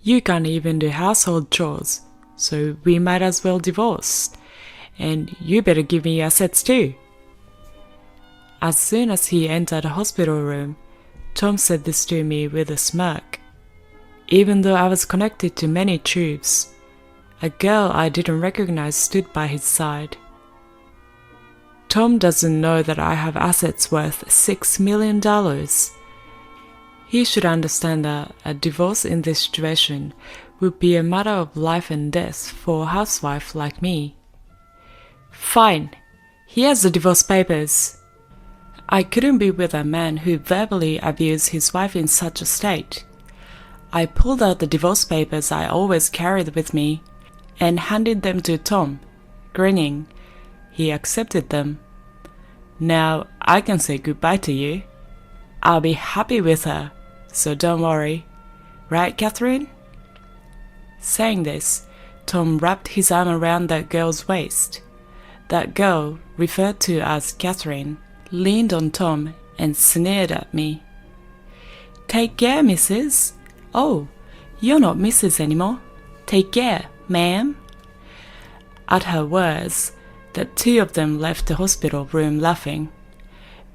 You can't even do household chores, so we might as well divorce. And you better give me assets too." As soon as he entered the hospital room, Tom said this to me with a smirk. Even though I was connected to many tubes, a girl I didn't recognize stood by his side. Tom doesn't know that I have assets worth $6 million. He should understand that a divorce in this situation would be a matter of life and death for a housewife like me. "Fine, here's the divorce papers." I couldn't be with a man who verbally abused his wife in such a state. I pulled out the divorce papers I always carried with me and handed them to Tom, grinning. He accepted them. "Now I can say goodbye to you. I'll be happy with her, so don't worry. Right, Catherine?" Saying this, Tom wrapped his arm around that girl's waist. That girl, referred to as Catherine, leaned on Tom and sneered at me. "Take care, Mrs. Oh, you're not Mrs. anymore. Take care, ma'am." At her words, the two of them left the hospital room laughing,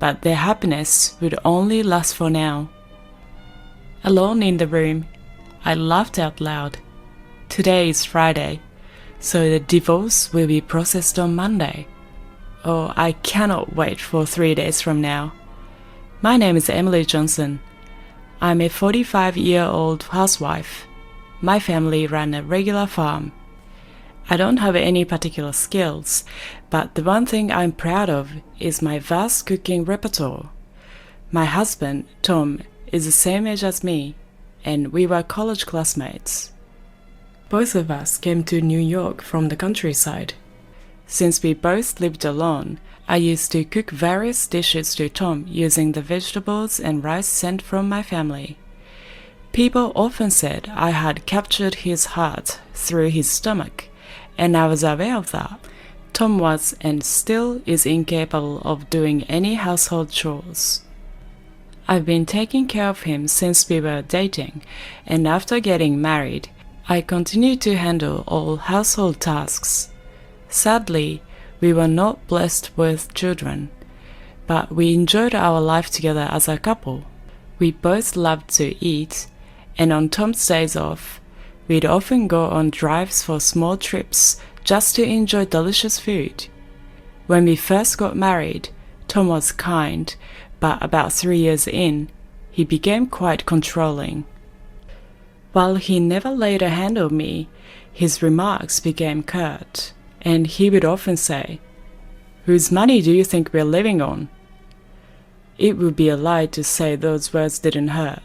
but their happiness would only last for now. Alone in the room, I laughed out loud. Today is Friday, so the divorce will be processed on Monday. Oh, I cannot wait for 3 days from now. My name is Emily Johnson. I'm a 45-year-old housewife. My family ran a regular farm. I don't have any particular skills, but the one thing I'm proud of is my vast cooking repertoire. My husband, Tom, is the same age as me, and we were college classmates. Both of us came to New York from the countryside. Since we both lived alone, I used to cook various dishes to Tom using the vegetables and rice sent from my family. People often said I had captured his heart through his stomach, and I was aware of that. Tom was and still is incapable of doing any household chores. I've been taking care of him since we were dating, and after getting married, I continued to handle all household tasks. Sadly, we were not blessed with children, but we enjoyed our life together as a couple. We both loved to eat, and on Tom's days off, we'd often go on drives for small trips just to enjoy delicious food. When we first got married, Tom was kind, but about 3 years in, he became quite controlling. While he never laid a hand on me, his remarks became curt, and he would often say, "Whose money do you think we're living on?" It would be a lie to say those words didn't hurt,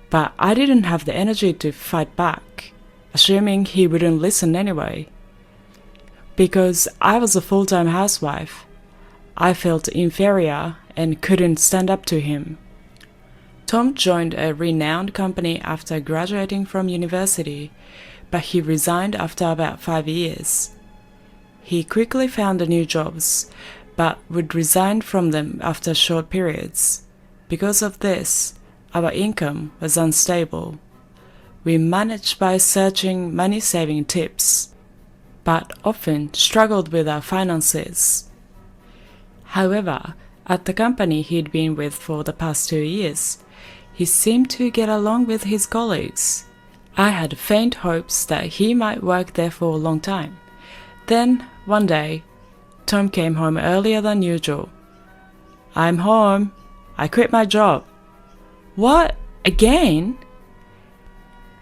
but I didn't have the energy to fight back, assuming he wouldn't listen anyway. Because I was a full-time housewife, I felt inferior and couldn't stand up to him. Tom joined a renowned company after graduating from university, but he resigned after about 5 years. He quickly found new jobs, but would resign from them after short periods. Because of this, our income was unstable. We managed by searching money-saving tips, but often struggled with our finances. However, at the company he'd been with for the past 2 years, he seemed to get along with his colleagues. I had faint hopes that he might work there for a long time. Then, one day, Tom came home earlier than usual. "I'm home. I quit my job." "What? Again?"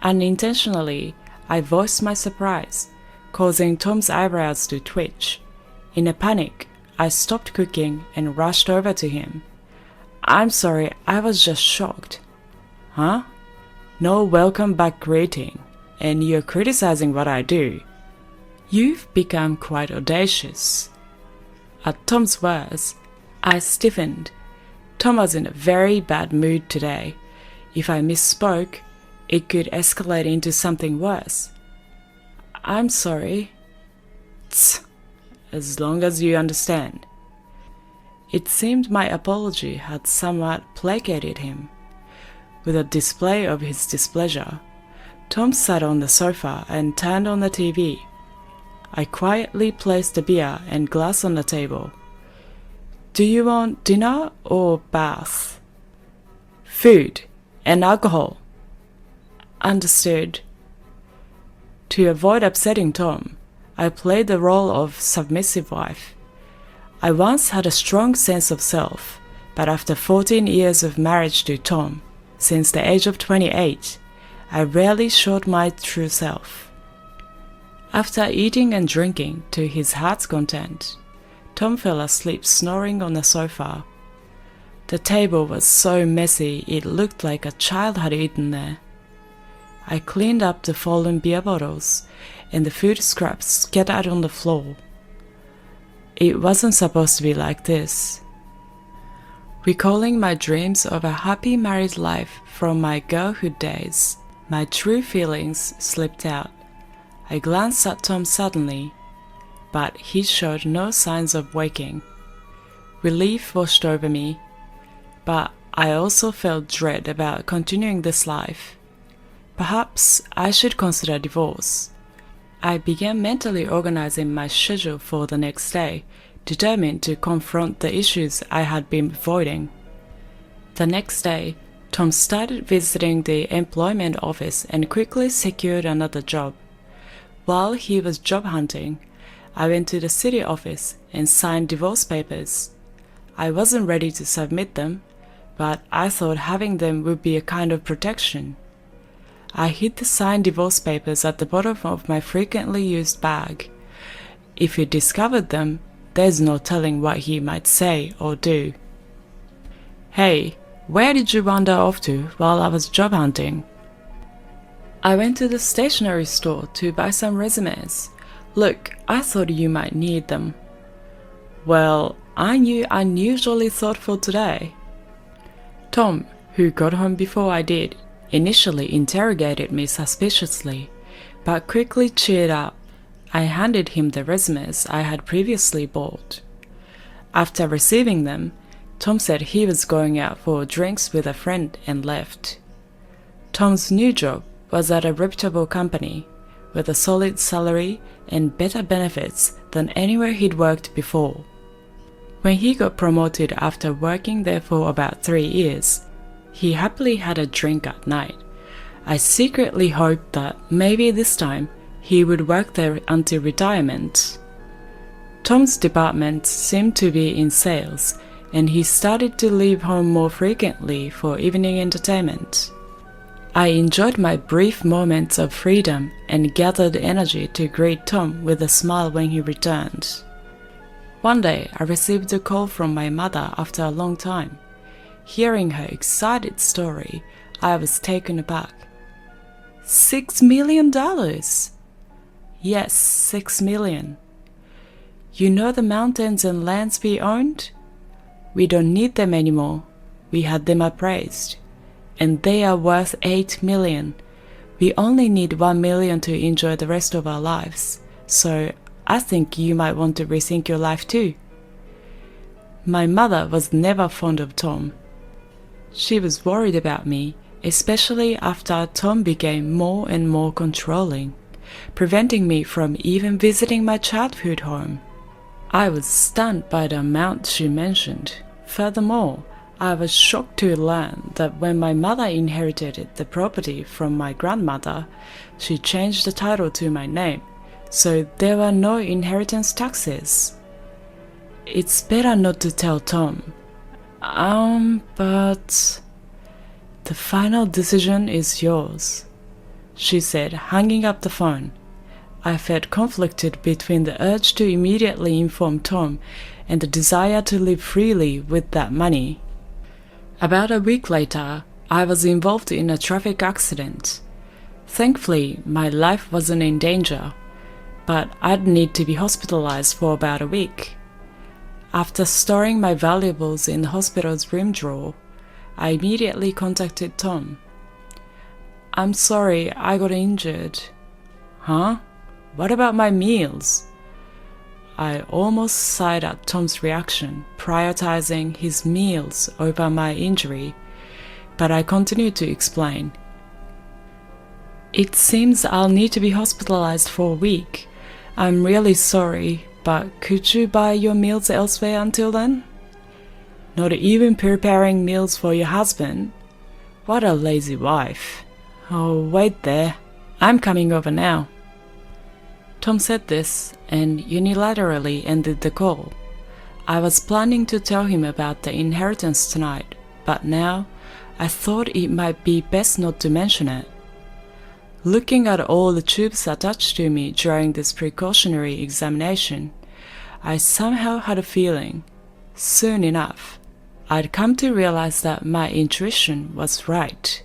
Unintentionally, I voiced my surprise, causing Tom's eyebrows to twitch. In a panic, I stopped cooking and rushed over to him. "I'm sorry, I was just shocked." "Huh? No welcome back greeting, and you're criticizing what I do. You've become quite audacious." At Tom's words, I stiffened. Tom was in a very bad mood today. If I misspoke, it could escalate into something worse. "I'm sorry." "Tsk, as long as you understand." It seemed my apology had somewhat placated him. With a display of his displeasure, Tom sat on the sofa and turned on the TV. I quietly placed the beer and glass on the table. "Do you want dinner or bath?" "Food and alcohol." "Understood." To avoid upsetting Tom, I played the role of submissive wife. I once had a strong sense of self, but after 14 years of marriage to Tom, since the age of 28, I rarely showed my true self. After eating and drinking to his heart's content, Tom fell asleep snoring on the sofa. The table was so messy it looked like a child had eaten there. I cleaned up the fallen beer bottles and the food scraps scattered on the floor. It wasn't supposed to be like this. Recalling my dreams of a happy married life from my girlhood days, my true feelings slipped out. I glanced at Tom suddenly, but he showed no signs of waking. Relief washed over me, but I also felt dread about continuing this life. Perhaps I should consider divorce. I began mentally organizing my schedule for the next day, determined to confront the issues I had been avoiding. The next day, Tom started visiting the employment office and quickly secured another job. While he was job hunting, I went to the city office and signed divorce papers. I wasn't ready to submit them, but I thought having them would be a kind of protection. I hid the signed divorce papers at the bottom of my frequently used bag. If he discovered them, there's no telling what he might say or do. "Hey, where did you wander off to while I was job hunting?" "I went to the stationery store to buy some resumes. Look, I thought you might need them." "Well, aren't you unusually thoughtful today?" Tom, who got home before I did, initially interrogated me suspiciously, but quickly cheered up. I handed him the resumes I had previously bought. After receiving them, Tom said he was going out for drinks with a friend and left. Tom's new job was at a reputable company, with a solid salary and better benefits than anywhere he'd worked before. When he got promoted after working there for about 3 years, he happily had a drink at night. I secretly hoped that maybe this time he would work there until retirement. Tom's department seemed to be in sales, and he started to leave home more frequently for evening entertainment. I enjoyed my brief moments of freedom and gathered energy to greet Tom with a smile when he returned. One day, I received a call from my mother after a long time. Hearing her excited story, I was taken aback. $6 million? Yes, 6 million. You know the mountains and lands we owned? We don't need them anymore. We had them appraised. And they are worth 8 million. We only need 1 million to enjoy the rest of our lives. So I think you might want to rethink your life too. My mother was never fond of Tom. She was worried about me, especially after Tom became more and more controlling, preventing me from even visiting my childhood home. I was stunned by the amount she mentioned. Furthermore, I was shocked to learn that when my mother inherited the property from my grandmother, she changed the title to my name, so there were no inheritance taxes. It's better not to tell Tom. But the final decision is yours, she said, hanging up the phone. I felt conflicted between the urge to immediately inform Tom and the desire to live freely with that money. About a week later, I was involved in a traffic accident. Thankfully, my life wasn't in danger, but I'd need to be hospitalized for about a week. After storing my valuables in the hospital's room drawer, I immediately contacted Tom. "I'm sorry, I got injured." "Huh? What about my meals?" I almost sighed at Tom's reaction, prioritizing his meals over my injury, but I continued to explain. It seems I'll need to be hospitalized for a week. I'm really sorry, but could you buy your meals elsewhere until then? Not even preparing meals for your husband? What a lazy wife. Oh, wait there. I'm coming over now. Tom said this and unilaterally ended the call. I was planning to tell him about the inheritance tonight, but now I thought it might be best not to mention it. Looking at all the tubes attached to me during this precautionary examination, I somehow had a feeling, soon enough, I'd come to realize that my intuition was right.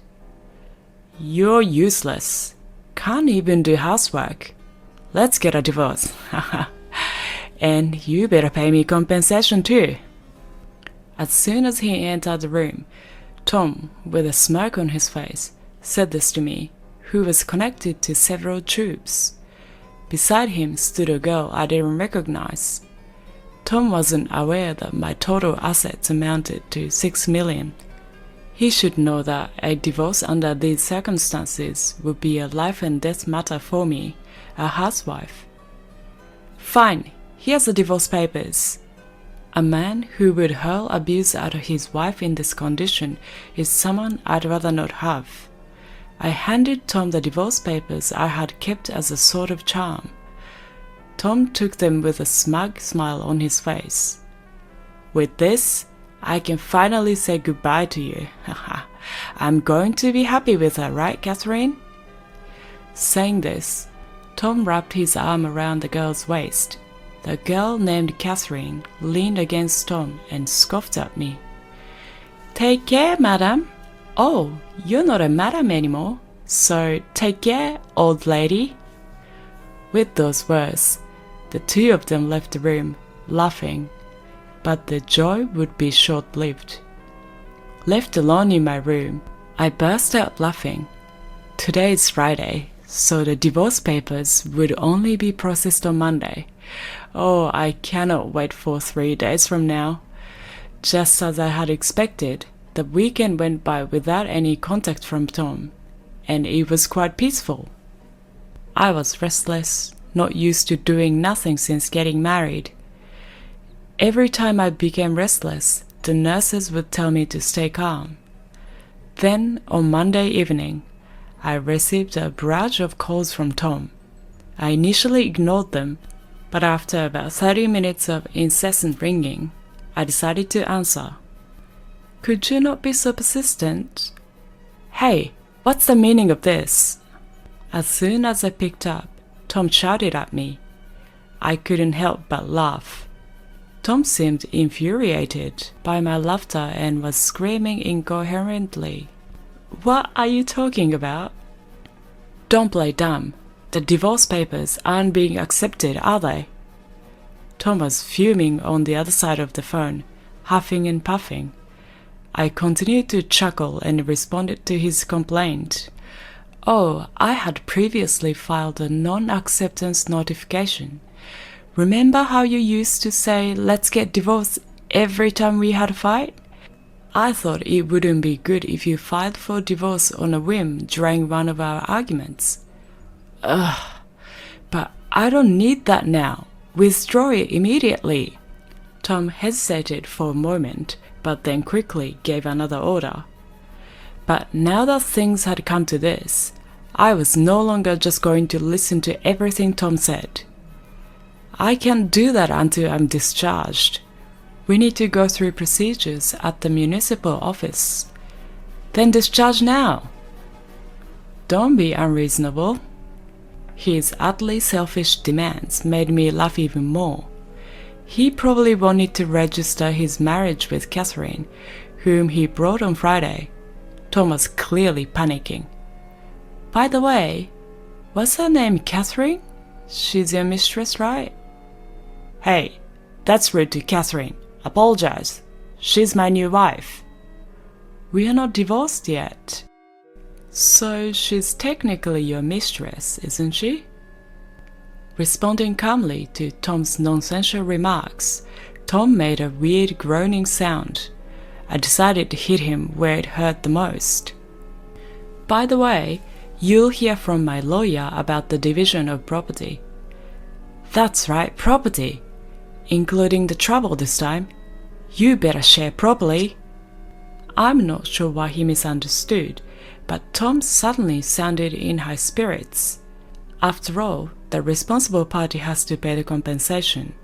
You're useless. Can't even do housework. Let's get a divorce. And you better pay me compensation too. As soon as he entered the room, Tom, with a smirk on his face, said this to me, who was connected to several tubes. Beside him stood a girl I didn't recognize. Tom wasn't aware that my total assets amounted to $6 million. He should know that a divorce under these circumstances would be a life and death matter for me, a housewife. Fine, here's the divorce papers. A man who would hurl abuse at his wife in this condition is someone I'd rather not have. I handed Tom the divorce papers I had kept as a sort of charm. Tom took them with a smug smile on his face. With this, I can finally say goodbye to you. I'm going to be happy with her, right, Catherine? Saying this, Tom wrapped his arm around the girl's waist. The girl named Catherine leaned against Tom and scoffed at me. Take care, madam. Oh, you're not a madam anymore, so take care, old lady. With those words, the two of them left the room, laughing, but the joy would be short-lived. Left alone in my room, I burst out laughing. Today is Friday, so the divorce papers would only be processed on Monday. Oh, I cannot wait for 3 days from now. Just as I had expected, the weekend went by without any contact from Tom, and it was quite peaceful. I was restless, not used to doing nothing since getting married. Every time I became restless, the nurses would tell me to stay calm. Then, on Monday evening, I received a barrage of calls from Tom. I initially ignored them, but after about 30 minutes of incessant ringing, I decided to answer. Could you not be so persistent? Hey, what's the meaning of this? As soon as I picked up, Tom shouted at me. I couldn't help but laugh. Tom seemed infuriated by my laughter and was screaming incoherently. What are you talking about? Don't play dumb. The divorce papers aren't being accepted, are they? Tom was fuming on the other side of the phone, huffing and puffing. I continued to chuckle and responded to his complaint. Oh, I had previously filed a non-acceptance notification. Remember how you used to say, let's get divorced every time we had a fight? I thought it wouldn't be good if you filed for divorce on a whim during one of our arguments. Ugh, but I don't need that now. Withdraw it immediately. Tom hesitated for a moment, but then quickly gave another order. But now that things had come to this, I was no longer just going to listen to everything Tom said. I can't do that until I'm discharged. We need to go through procedures at the municipal office. Then discharge now. Don't be unreasonable. His utterly selfish demands made me laugh even more. He probably wanted to register his marriage with Catherine, whom he brought on Friday. Tom was clearly panicking. By the way, what's her name, Catherine? She's your mistress, right? Hey, that's rude to Catherine. Apologize. She's my new wife. We are not divorced yet. So she's technically your mistress, isn't she? Responding calmly to Tom's nonsensical remarks, Tom made a weird groaning sound. I decided to hit him where it hurt the most. By the way, You'll hear from my lawyer about the division of property. That's right, property. Including the trouble this time. You better share properly. I'm not sure why he misunderstood, but Tom suddenly sounded in high spirits. After all, the responsible party has to pay the compensation.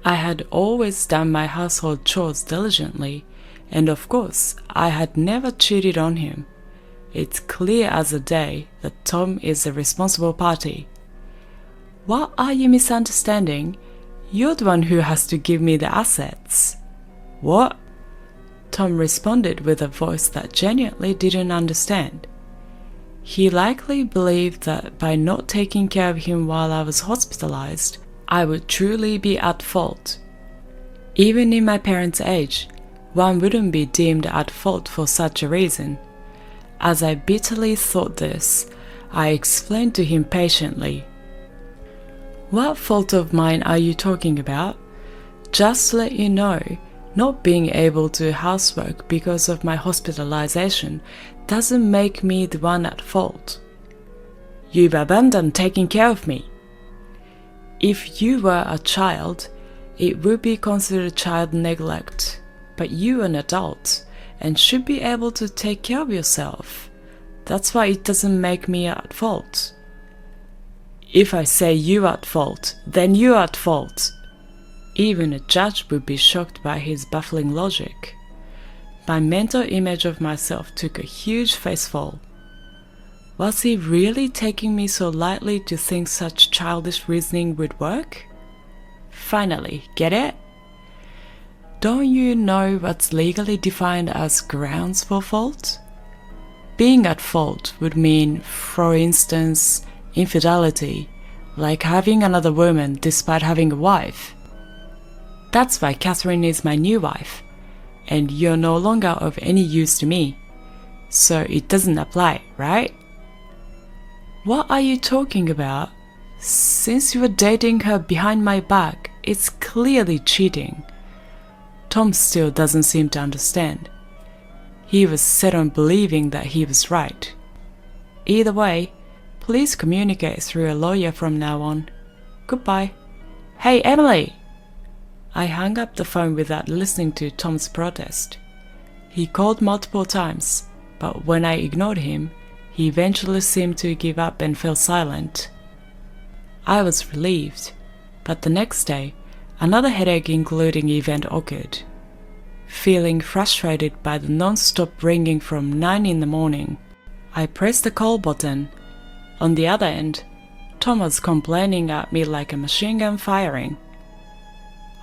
I had always done my household chores diligently, and of course, I had never cheated on him. It's clear as the day that Tom is the responsible party. What are you misunderstanding? You're the one who has to give me the assets. What? Tom responded with a voice that genuinely didn't understand. He likely believed that by not taking care of him while I was hospitalized, I would truly be at fault. Even in my parents' age, one wouldn't be deemed at fault for such a reason. As I bitterly thought this, I explained to him patiently. What fault of mine are you talking about? Just to let you know, not being able to housework because of my hospitalization doesn't make me the one at fault. You've abandoned taking care of me. If you were a child, it would be considered child neglect, but you're an adult and should be able to take care of yourself. That's why it doesn't make me at fault. If I say you're at fault, then you're at fault. Even a judge would be shocked by his baffling logic. My mental image of myself took a huge facefall. Was he really taking me so lightly to think such childish reasoning would work? Finally, get it? Don't you know what's legally defined as grounds for fault? Being at fault would mean, for instance, infidelity, like having another woman despite having a wife. That's why Catherine is my new wife, and you're no longer of any use to me, so it doesn't apply, right? What are you talking about? Since you were dating her behind my back, it's clearly cheating. Tom still doesn't seem to understand. He was set on believing that he was right. Either way, please communicate through a lawyer from now on. Goodbye. Hey, Emily! I hung up the phone without listening to Tom's protest. He called multiple times, but when I ignored him, he eventually seemed to give up and fell silent. I was relieved, but the next day, another headache including event occurred. Feeling frustrated by the non-stop ringing from 9 in the morning, I pressed the call button. On the other end, Tom was complaining at me like a machine gun firing.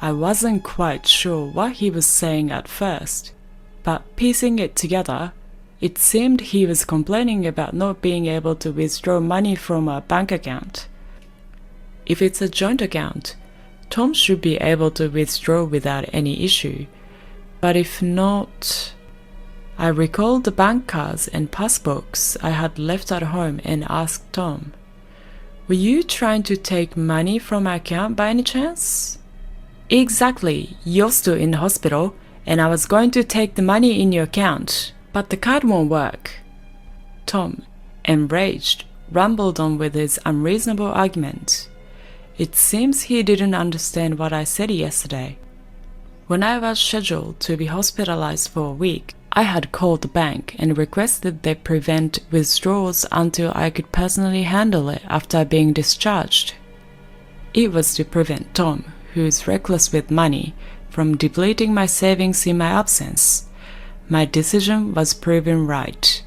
I wasn't quite sure what he was saying at first, but piecing it together, it seemed he was complaining about not being able to withdraw money from a bank account. If it's a joint account, Tom should be able to withdraw without any issue, but if not... I recalled the bank cards and passbooks I had left at home and asked Tom, "Were you trying to take money from my account by any chance?" "Exactly, you're still in the hospital, and I was going to take the money in your account, but the card won't work." Tom, enraged, rumbled on with his unreasonable argument. It seems he didn't understand what I said yesterday. When I was scheduled to be hospitalized for a week, I had called the bank and requested they prevent withdrawals until I could personally handle it after being discharged. It was to prevent Tom, who is reckless with money, from depleting my savings in my absence. My decision was proven right.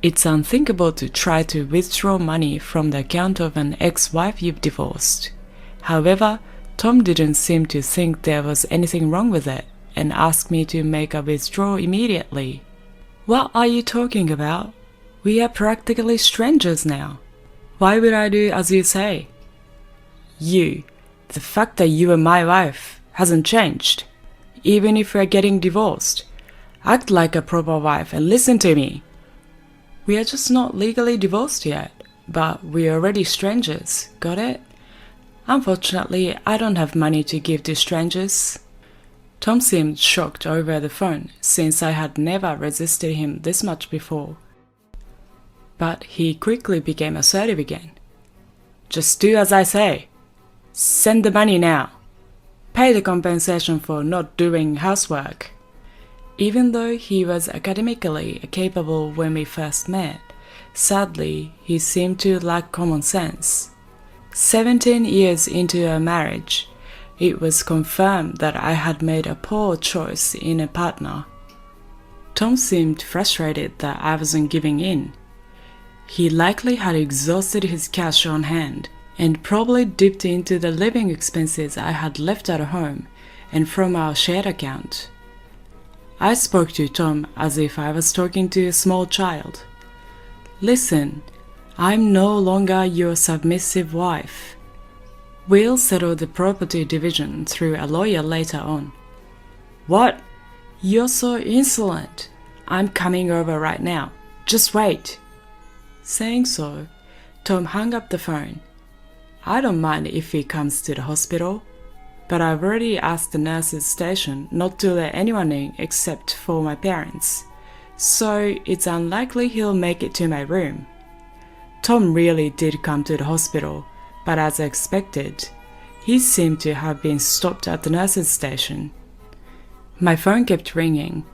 It's unthinkable to try to withdraw money from the account of an ex-wife you've divorced. However, Tom didn't seem to think there was anything wrong with it, and asked me to make a withdrawal immediately. What are you talking about? We are practically strangers now. Why would I do as you say? The fact that you are my wife hasn't changed. Even if we're getting divorced, act like a proper wife and listen to me. We are just not legally divorced yet, but we're already strangers, got it? Unfortunately, I don't have money to give to strangers. Tom seemed shocked over the phone, since I had never resisted him this much before. but he quickly became assertive again. "Just do as I say. Send the money now. Pay the compensation for not doing housework." Even though he was academically capable when we first met, sadly, he seemed to lack common sense. 17 years into our marriage, it was confirmed that I had made a poor choice in a partner. Tom seemed frustrated that I wasn't giving in. He likely had exhausted his cash on hand and probably dipped into the living expenses I had left at home and from our shared account. I spoke to Tom as if I was talking to a small child. "Listen, I'm no longer your submissive wife. We'll settle the property division through a lawyer later on." "What? You're so insolent. I'm coming over right now. Just wait." Saying so, Tom hung up the phone. "I don't mind if he comes to the hospital, but I've already asked the nurse's station not to let anyone in except for my parents, so it's unlikely he'll make it to my room." Tom really did come to the hospital, but as I expected, he seemed to have been stopped at the nurse's station. My phone kept ringing,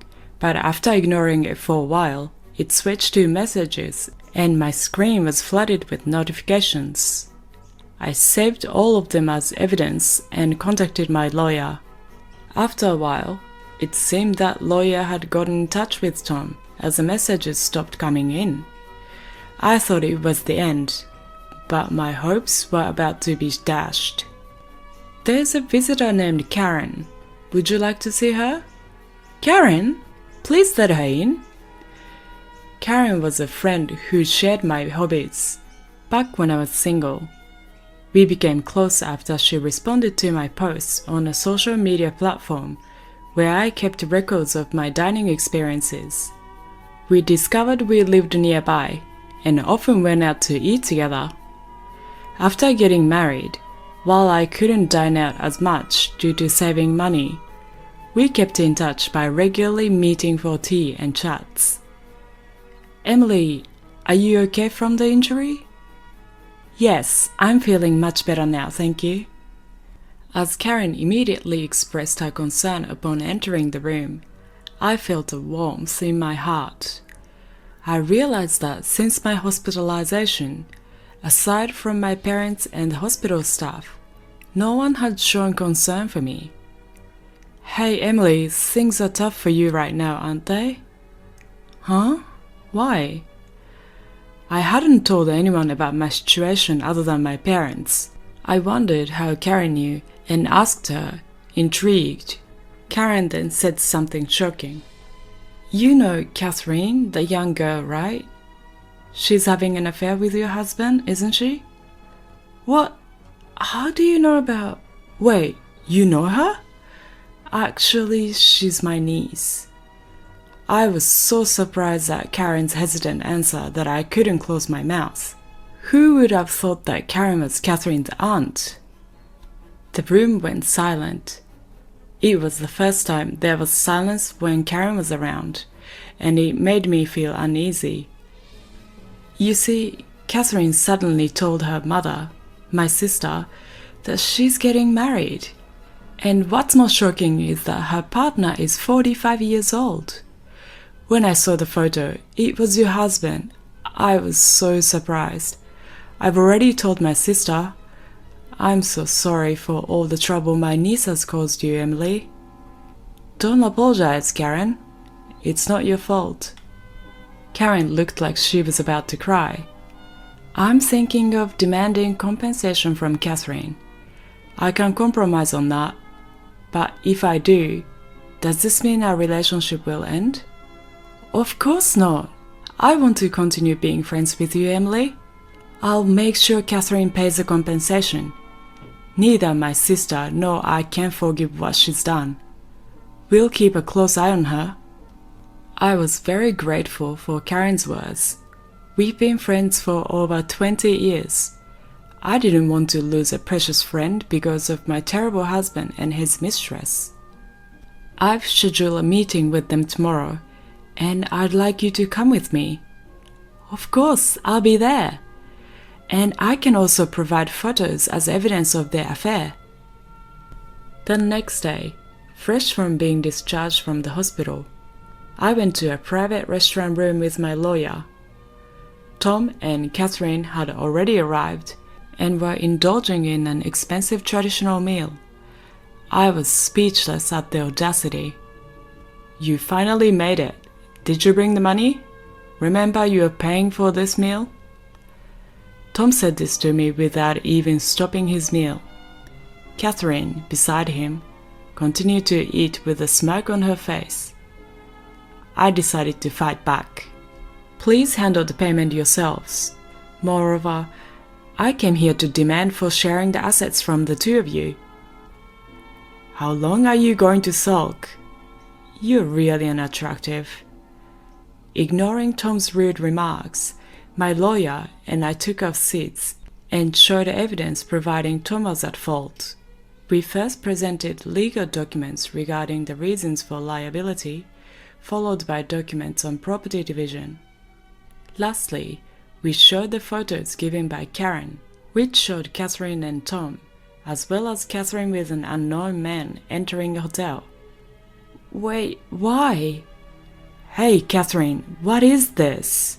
but after ignoring it for a while, it switched to messages and my screen was flooded with notifications. I saved all of them as evidence and contacted my lawyer. After a while, it seemed that lawyer had gotten in touch with Tom as the messages stopped coming in. I thought it was the end, but my hopes were about to be dashed. "There's a visitor named Karen. Would you like to see her?" "Karen? Please let her in." Karen was a friend who shared my hobbies back when I was single. We became close after she responded to my posts on a social media platform where I kept records of my dining experiences. We discovered we lived nearby and often went out to eat together. After getting married, while I couldn't dine out as much due to saving money, we kept in touch by regularly meeting for tea and chats. "Emily, are you okay from the injury?" "Yes, I'm feeling much better now, thank you." As Karen immediately expressed her concern upon entering the room, I felt a warmth in my heart. I realized that since my hospitalization, aside from my parents and the hospital staff, no one had shown concern for me. "Hey Emily, things are tough for you right now, aren't they?" "Huh? Why?" I hadn't told anyone about my situation other than my parents. I wondered how Karen knew and asked her, intrigued. Karen then said something shocking. "You know Catherine, the young girl, right? She's having an affair with your husband, isn't she?" "What? How do you know about—" "Wait, you know her?" "Actually, she's my niece." I was so surprised at Karen's hesitant answer that I couldn't close my mouth. Who would have thought that Karen was Catherine's aunt? The room went silent. It was the first time there was silence when Karen was around, and it made me feel uneasy. You see, Catherine suddenly told her mother, my sister, that she's getting married. And what's more shocking is that her partner is 45 years old. When I saw the photo, it was your husband. I was so surprised. I've already told my sister. I'm so sorry for all the trouble my niece has caused you, Emily. Don't apologize, Karen. It's not your fault. Karen looked like she was about to cry. I'm thinking of demanding compensation from Catherine. I can compromise on that. But if I do, does this mean our relationship will end? Of course not. I want to continue being friends with you, Emily. I'll make sure Catherine pays the compensation. Neither my sister nor I can forgive what she's done. We'll keep a close eye on her. I was very grateful for Karen's words. We've been friends for over 20 years. I didn't want to lose a precious friend because of my terrible husband and his mistress. I've scheduled a meeting with them tomorrow, and I'd like you to come with me. Of course, I'll be there. And I can also provide photos as evidence of their affair. The next day, fresh from being discharged from the hospital, I went to a private restaurant room with my lawyer. Tom and Catherine had already arrived and were indulging in an expensive traditional meal. I was speechless at the audacity. You finally made it. Did you bring the money? Remember you are paying for this meal? Tom said this to me without even stopping his meal. Catherine, beside him, continued to eat with a smirk on her face. I decided to fight back. Please handle the payment yourselves. Moreover, I came here to demand for sharing the assets from the two of you. How long are you going to sulk? You're really unattractive. Ignoring Tom's rude remarks, my lawyer and I took our seats and showed evidence proving Tom was at fault. We first presented legal documents regarding the reasons for liability, followed by documents on property division. Lastly, we showed the photos given by Karen, which showed Catherine and Tom, as well as Catherine with an unknown man entering a hotel. Wait, why? Hey, Catherine, what is this?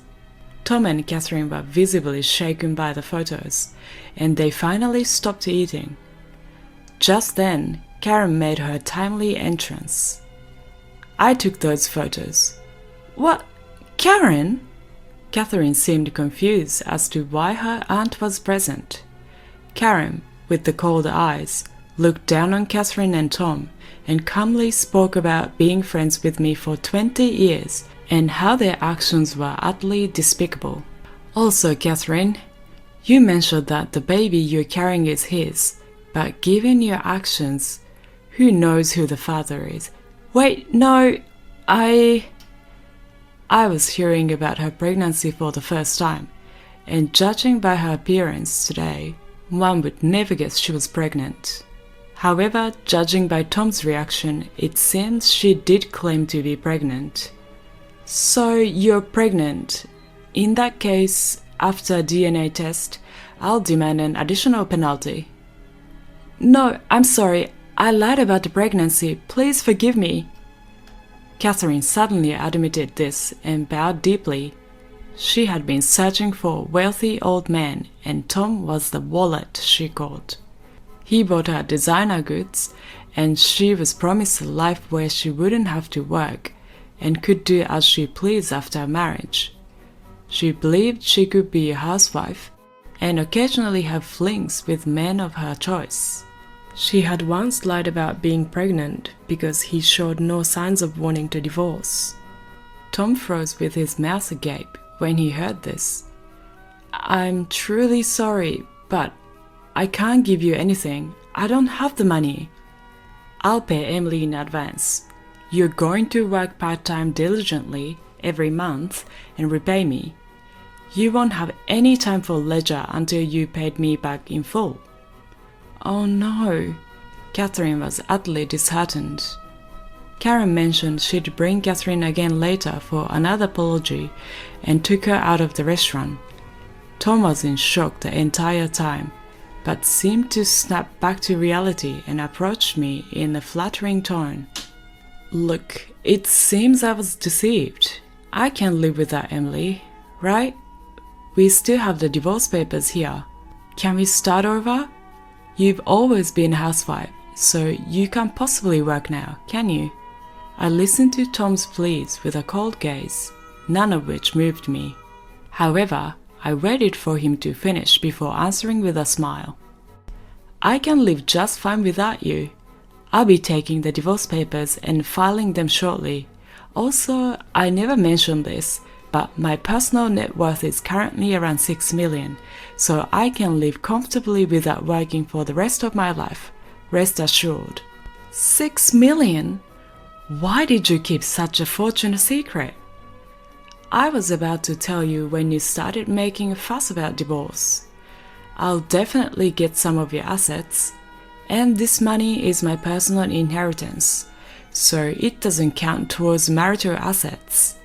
Tom and Catherine were visibly shaken by the photos, and they finally stopped eating. Just then, Karen made her timely entrance. I took those photos. What? Karen? Catherine seemed confused as to why her aunt was present. Karen, with the cold eyes, looked down on Catherine and Tom and calmly spoke about being friends with me for 20 years and how their actions were utterly despicable. Also, Catherine, you mentioned that the baby you're carrying is his, but given your actions, who knows who the father is? Wait, no, I was hearing about her pregnancy for the first time, and judging by her appearance today, one would never guess she was pregnant. However, judging by Tom's reaction, it seems she did claim to be pregnant. So you're pregnant. In that case, after a DNA test, I'll demand an additional penalty. No, I'm sorry, I lied about the pregnancy. Please forgive me. Catherine suddenly admitted this and bowed deeply. She had been searching for a wealthy old man, and Tom was the wallet she called. He bought her designer goods, and she was promised a life where she wouldn't have to work and could do as she pleased after marriage. She believed she could be a housewife and occasionally have flings with men of her choice. She had once lied about being pregnant because he showed no signs of wanting to divorce. Tom froze with his mouth agape when he heard this. I'm truly sorry, but I can't give you anything. I don't have the money. I'll pay Emily in advance. You're going to work part-time diligently every month and repay me. You won't have any time for leisure until you paid me back in full. Oh no. Catherine was utterly disheartened. Karen mentioned she'd bring Catherine again later for another apology and took her out of the restaurant. Tom was in shock the entire time, but seemed to snap back to reality and approached me in a flattering tone. Look, it seems I was deceived. I can't live without Emily, right? We still have the divorce papers here. Can we start over? You've always been a housewife, so you can't possibly work now, can you? I listened to Tom's pleas with a cold gaze, none of which moved me. However, I waited for him to finish before answering with a smile. I can live just fine without you. I'll be taking the divorce papers and filing them shortly. Also, I never mentioned this, but my personal net worth is currently around 6 million, so I can live comfortably without working for the rest of my life. Rest assured. 6 million? Why did you keep such a fortune a secret? I was about to tell you when you started making a fuss about divorce. I'll definitely get some of your assets, and this money is my personal inheritance, so it doesn't count towards marital assets.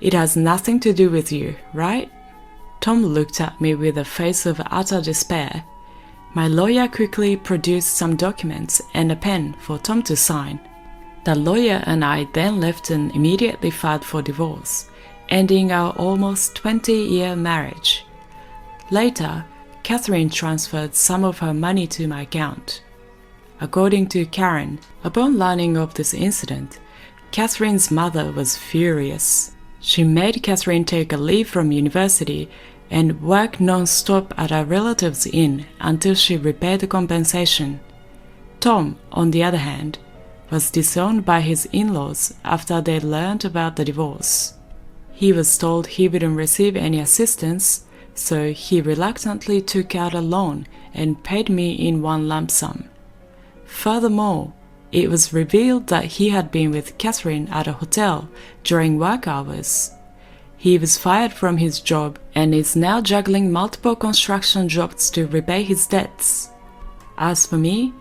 It has nothing to do with you, right? Tom looked at me with a face of utter despair. My lawyer quickly produced some documents and a pen for Tom to sign. The lawyer and I then left and immediately filed for divorce, ending our almost 20-year marriage. Later, Catherine transferred some of her money to my account. According to Karen, upon learning of this incident, Catherine's mother was furious. She made Catherine take a leave from university and work non-stop at a relative's inn until she repaid the compensation. Tom, on the other hand, was disowned by his in-laws after they learned about the divorce. He was told he wouldn't receive any assistance, so he reluctantly took out a loan and paid me in one lump sum. Furthermore, it was revealed that he had been with Catherine at a hotel during work hours. He was fired from his job and is now juggling multiple construction jobs to repay his debts. As for me,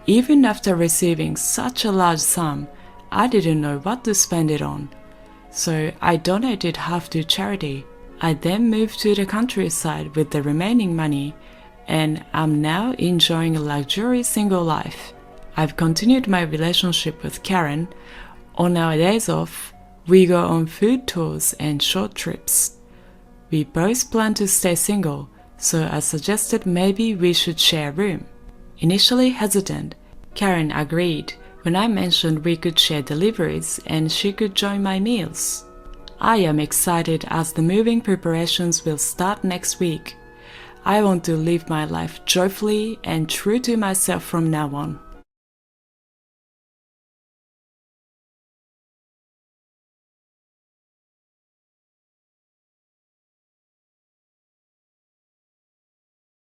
even after receiving such a large sum, I didn't know what to spend it on, so I donated half to charity. I then moved to the countryside with the remaining money, and I'm now enjoying a luxurious single life. I've continued my relationship with Karen. On our days off, we go on food tours and short trips. We both plan to stay single, so I suggested maybe we should share a room. Initially hesitant, Karen agreed when I mentioned we could share deliveries and she could join my meals. I am excited as the moving preparations will start next week. I want to live my life joyfully and true to myself from now on.